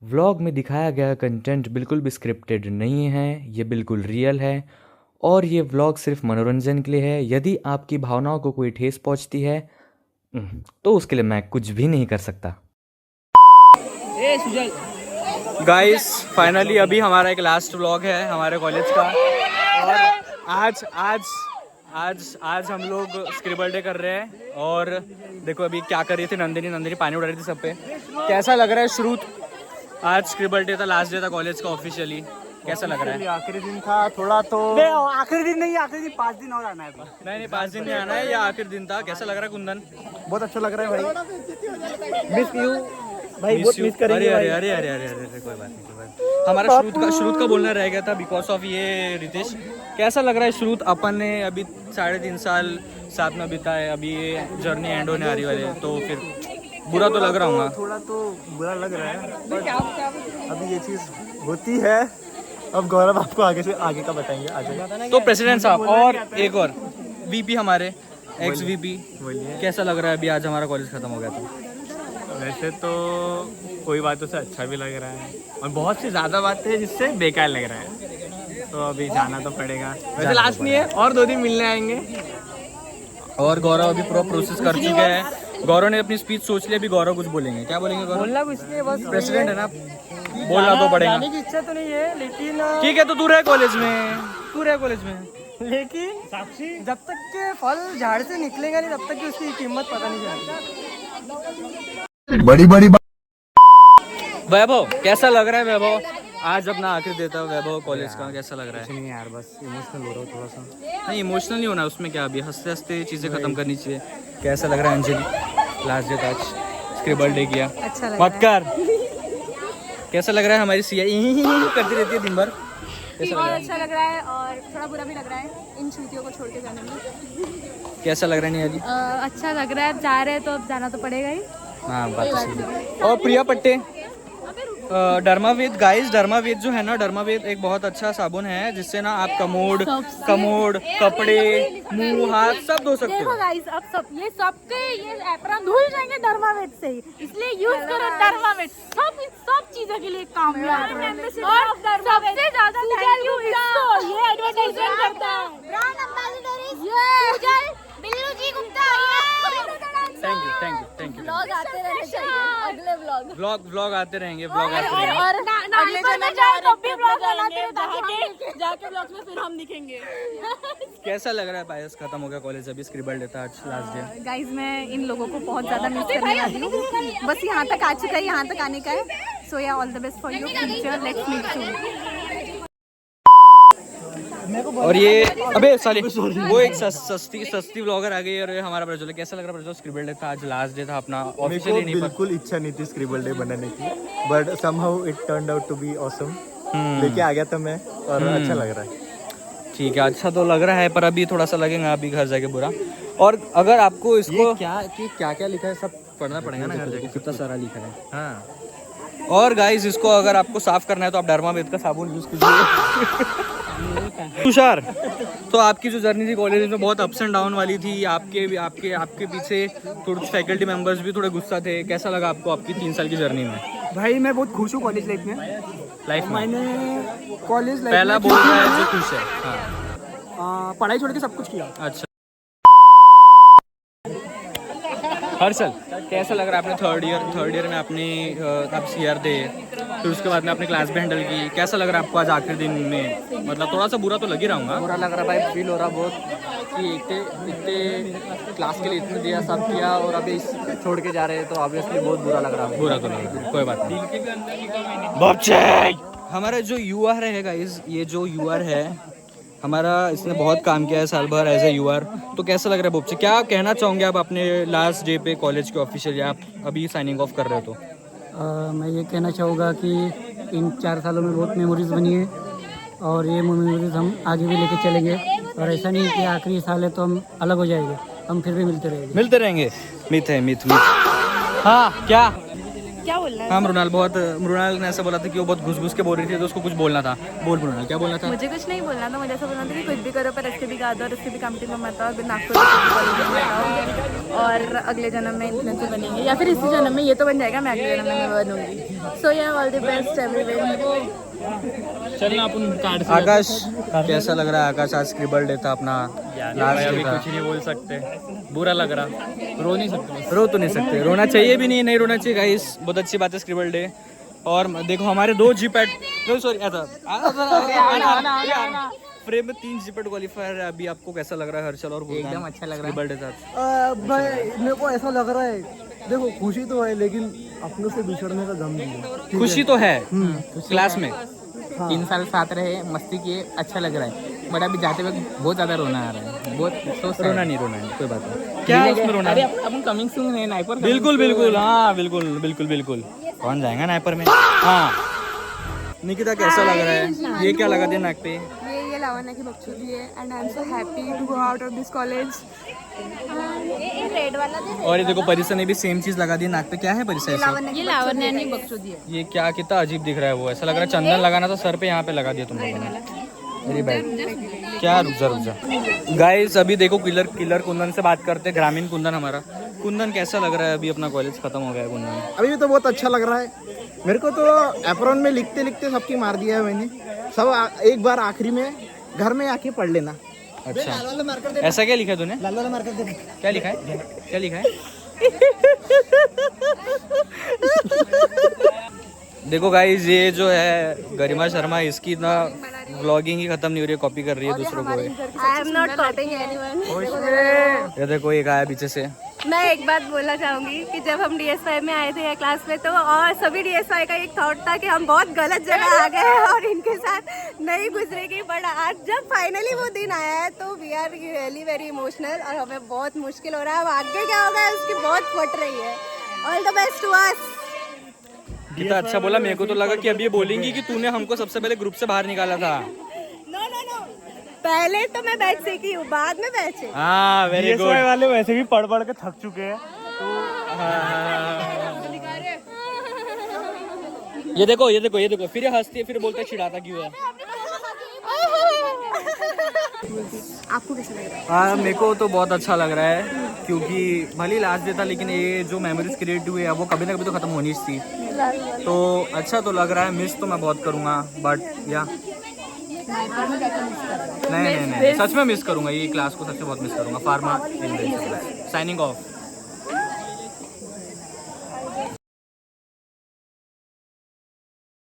Vlog में दिखाया गया कंटेंट बिल्कुल भी स्क्रिप्टेड नहीं है, ये बिल्कुल रियल है और ये व्लॉग सिर्फ मनोरंजन के लिए है। यदि आपकी भावनाओं को कोई ठेस पहुंचती है तो उसके लिए मैं कुछ भी नहीं कर सकता। गाइस फाइनली अभी हमारा एक लास्ट व्लॉग है हमारे कॉलेज का और आज आज आज आज हम लोग स्क्रिबल डे कर रहे हैं और देखो अभी क्या कर रही थी नंदिनी पानी उड़ा रही थी सब पे। कैसा लग रहा है श्रुत? आज स्क्रिबल डे था, लास्ट डे था कॉलेज का ऑफिशियली। कैसा लग रहा है? आखिरी दिन था थोड़ा तो आखिरी दिन नहीं, आखिरी दिन 5 दिन और आना है। नहीं 5 दिन नहीं आना है, या आखिरी दिन था। कैसा लग रहा है कुंदन? बहुत अच्छा लग रहा है भाई। मिस यू भाई, बहुत मिस करेंगे। अरे अरे अरे अरे अरे कोई बात नहीं। हमारा श्रुत का बोलना रह गया था बिकॉज ऑफ ये रितेश। कैसा लग रहा है श्रुत? अपन ने अभी 3.5 साल साथ में बिताए, अभी ये जर्नी एंड होने आ रही वाली है तो फिर बुरा तो लग रहा होगा। थोड़ा तो बुरा लग रहा है, अभी ये चीज़ होती है। अब गौरव आपको आगे का बताएंगे। आगे तो प्रेसिडेंट साहब और एक और वीपी हमारे एक्स वीपी, कैसा लग रहा है? अभी आज हमारा कॉलेज खत्म हो गया था। वैसे तो कोई बातों से अच्छा भी लग रहा है और बहुत सी ज़्यादा बातें हैं जिससे बेकार लग रहा है, तो अभी जाना तो पड़ेगा। वैसे लास्ट नहीं है, और 2 दिन मिलने आएंगे। और गौरव अभी पूरा प्रोसेस कर चुके हैं। गौरव ने अपनी स्पीच सोच ली, अभी गौरव कुछ बोलेंगे। क्या बोलेंगे गौरव? बोलना कुछ नहीं, बस प्रेसिडेंट है ना, बोलना तो पड़ेगा। जाने की इच्छा तो नहीं है, लेकिन ठीक है तो तू रहे कॉलेज में, लेकिन साक्षी जब तक के फल झाड़ से निकलेगा नहीं तब तक की उसकी कीमत पता नहीं चलेगी। बड़ी बड़ी वैभव कैसा लग रहा है? वैभव आज अपना आखिर देता वैभव कॉलेज का, कैसा लग रहा है? नहीं यार, बस इमोशनल हो रहा हूँ थोड़ा सा। नहीं इमोशनल नहीं होना, उसमें क्या, अभी हंसते हंसते चीज़ें खत्म करनी चाहिए। कैसा लग रहा है अंजलि? लास्ट डे आज स्क्रिबल डे किया। अच्छा लग मत कर। कैसा लग रहा है? हमारी सिया करती रहती है दिन भर। बहुत अच्छा लग रहा है और थोड़ा बुरा भी लग रहा है इन छुट्टियों को छोड़ के जाने में। कैसा लग रहा है नियाली? अच्छा लग रहा है, अब जा रहे हैं तो अब जाना तो पड़ेगा ही। हाँ बात तो सही है। और प्रिया पट्टे डर्मावेद गाइस, डर्मावेद जो है ना, डर्मावेद एक बहुत अच्छा साबुन है जिससे ना आप कमोड कपड़े, मुंह, हाथ सब धो सकते देखो हो। गाइस, अब सबके ये एप्रन धुल जाएंगे डर्मावेट से ही, इसलिए यूज करो डर्मावेट। सब चीजों के लिए काम में आता है। और सबसे ज्यादा थैंक यू इसको, ये एडवर्टाइजमेंट करता है। ब्रांड एम्बेसडर ये Billu ji Gupta. Thank you. Vlog आते रहने चाहिए, अगले व्लॉग आते रहेंगे। और अगले जगह जाए तो भी व्लॉग बनाते हैं ताकि जाके व्लॉग में फिर हम दिखेंगे। कैसा लग रहा है पायस? खत्म हो गया कॉलेज, अभी स्क्रिबल डे था आज लास्ट डे। गाइज मैं इन लोगों को बहुत ज्यादा मिस करने वाली हूँ। बस यहाँ तक आ चुका है, यहाँ तक आने का है। So yeah all the best for you future, let's meet soon. और ये अबे साले वो एक सस्ती व्लॉगर आ गई और हमारा प्रज्वल। कैसा लग रहा है प्रज्वल? स्क्रिबल डे था आज, लास्ट डे था अपना ऑफिशियली। नहीं बिल्कुल इच्छा नहीं थी स्क्रिबल डे बनाने की, but somehow it turned out to be awesome. लेके आ गया था मैं और अच्छा लग रहा है। ठीक है, अच्छा तो लग रहा है पर अभी थोड़ा सा लगेगा अभी घर जाके बुरा। और अगर आपको इसको क्या लिखा है सब पढ़ना पड़ेगा ना घर जाके, कितना सारा लिखा है। हाँ। और गाइस इसको अगर आपको साफ करना है तो आप डर्मावेद का साबुन यूज कीजिए। तुषार, तो आपकी जो जर्नी थी कॉलेज में बहुत अप्स एंड डाउन वाली थी। आपके पीछे कुछ फैकल्टी मेंबर्स भी थोड़े गुस्सा थे। कैसा लगा आपको आपकी 3 साल की जर्नी में? भाई मैं बहुत खुश हूँ कॉलेज लाइफ में। मैंने कॉलेज लाइफ पहला बोल रहा है जो खुश है। हाँ। पढ़ाई छोड़ के सब कुछ किया। अच्छा हर्षल, कैसा लग रहा है? आपने थर्ड ईयर में अपनी आप सीआर थे, फिर उसके बाद में अपनी क्लास भी हैंडल की। कैसा लग रहा है आपको आज आखिरी दिन में? मतलब थोड़ा सा बुरा तो लग ही रहा हूँ। बुरा लग रहा है भाई, फील हो रहा बहुत कि इतने क्लास के लिए इतने दिया, सब किया और अभी छोड़ के जा रहे हैं तो ऑब्वियसली बहुत बुरा लग रहा है। बुरा तो लग रहा है, कोई बात नहीं। हमारा जो यूआर है गाइस, ये जो यूआर है हमारा, इसने बहुत काम किया है साल भर एज ए यूआर। तो कैसा लग रहा है बोपचे? क्या कहना चाहोगे आप अपने लास्ट डे पे कॉलेज के ऑफिशियल, या आप अभी साइनिंग ऑफ कर रहे हो? तो मैं ये कहना चाहूँगा कि इन 4 सालों में बहुत मेमोरीज बनी है और ये मेमोरीज हम आगे भी लेके चलेंगे। और ऐसा नहीं कि आखिरी साल है तो हम अलग हो जाएंगे, हम फिर भी मिलते रहेंगे। मिथ है मिथ। हाँ क्या क्या बोलना है? हाँ मृणाल ने ऐसा बोला था कि वो बहुत घुस घुस के बोल रही थी तो उसको कुछ बोलना था। बोल मृणाल, क्या बोलना था? मुझे कुछ नहीं बोलना था, मुझे ऐसा बोलना था कि कुछ भी करो पर इसके भी गा दो और इसके भी कमेटी में मत आओ, नागपुर और अगले जन्म में इन्फ्लुएंसर बनेंगे या फिर इसी जन्म में ये तो बन जाएगा, मैं अगले जन्म में बनूंगी। सो yeah all the best everyone. चलना अपन कार्ड से। आकाश कैसा लग रहा है? आकाश आज स्क्रिबल डे था अपना, लास्ट अभी डे था। कुछ नहीं बोल सकते, बुरा लग रहा, रो नहीं सकते। रो तो नहीं सकते, रोना चाहिए भी नहीं रोना चाहिए गाइस। बहुत अच्छी बात है स्क्रिबल डे। और देखो हमारे 2 जीपैट, सॉरी फ्रेम में 3 जीपैट क्वालिफायर है अभी। आपको कैसा लग रहा है हर्षल और गुरदान? एकदम अच्छा लग रहा है। स्क्रिबल डे था। भाई मेरे को ऐसा लग रहा है, देखो खुशी तो है लेकिन अपनों से बिछड़ने का गम नहीं है। खुशी तो है क्लास में। 3 साल साथ रहे, मस्ती किए, अच्छा लग रहा है, बट अभी जाते वक्त बहुत ज्यादा रोना आ रहा है। बहुत रोना नहीं कोई बात नहीं। क्या उसमें रोना? अरे अपन कमिंग सून है नाइपर। बिल्कुल हाँ बिल्कुल। कौन जाएगा नाइपर में? हाँ निकिता कैसा लग रहा है? ये क्या लगा दिया नाक पे? ये लावण्य की बकचोदी है and I am so happy to go out of this college. ये रेड वाला दे। और ये देखो परिसा ने भी सेम चीज लगा दी नाक पे। क्या है परिसा? ये लावण्य की बकचोदी है। ये क्या कितना अजीब दिख रहा है वो। ऐसा लग रहा है चंदन लगाना था सर पे, यहाँ पे लगा दिया तुम लोगों ने। मेरी बैग क्या? रुक जा गाइस। अभी देखो किलर कुंदन से बात करते हैं। ग्रामीण कुंदन हमारा। कुंदन कैसा लग रहा है? अभी अपना कॉलेज खत्म हो गया है कुंदन। अभी भी तो बहुत अच्छा लग रहा है मेरे को तो। एप्रॉन में लिखते लिखते सबकी मार दिया है मैंने सब। एक बार आखिरी में घर में आके पढ़ लेना। अच्छा ऐसा क्या लिखा है तूने? लाल वाला मार्कर दे। क्या लिखा है? देखो गाइस ये जो है गरिमा शर्मा, इसकी ना व्लॉगिंग ही खत्म नहीं हो रही है, कॉपी कर रही है दूसरों को। I am not copying anyone. ये देखो एक आया पीछे से। मैं एक बात बोलना चाहूंगी कि जब हम DSY में आए थे या क्लास में तो और सभी DSY का एक थॉट था कि हम बहुत गलत जगह आ गए हैं और इनके साथ नहीं गुजरेगी, बट आज जब फाइनली वो दिन आया है तो we are really very emotional और हमें बहुत मुश्किल हो रहा है। अब आगे क्या होगा उसकी बहुत फट रही है। All the best to us. Geeta अच्छा बोला। मेरे को तो लगा कि अब ये बोलेंगी कि तूने हमको सबसे पहले ग्रुप से बाहर निकाला था। नो पहले तो मैं बैच सीखी हूँ, बाद में बैच। हाँ वेरी गुड। वाले वैसे भी पढ़ के थक चुके हैं। ये देखो फिर हंसती है, फिर बोलते चिढ़ाता क्यों है। आपको कैसा लग रहा है? हाँ मेरे को तो बहुत अच्छा लग रहा है क्योंकि भले लास्ट डे था लेकिन ये जो मेमोरीज क्रिएट हुई है वो कभी ना कभी तो खत्म होनी थी। तो अच्छा तो लग रहा है। मिस तो मैं बहुत करूँगा बट या नहीं सच में मिस करूँगा। ये क्लास को सच में बहुत मिस करूँगा। Pharma signing off.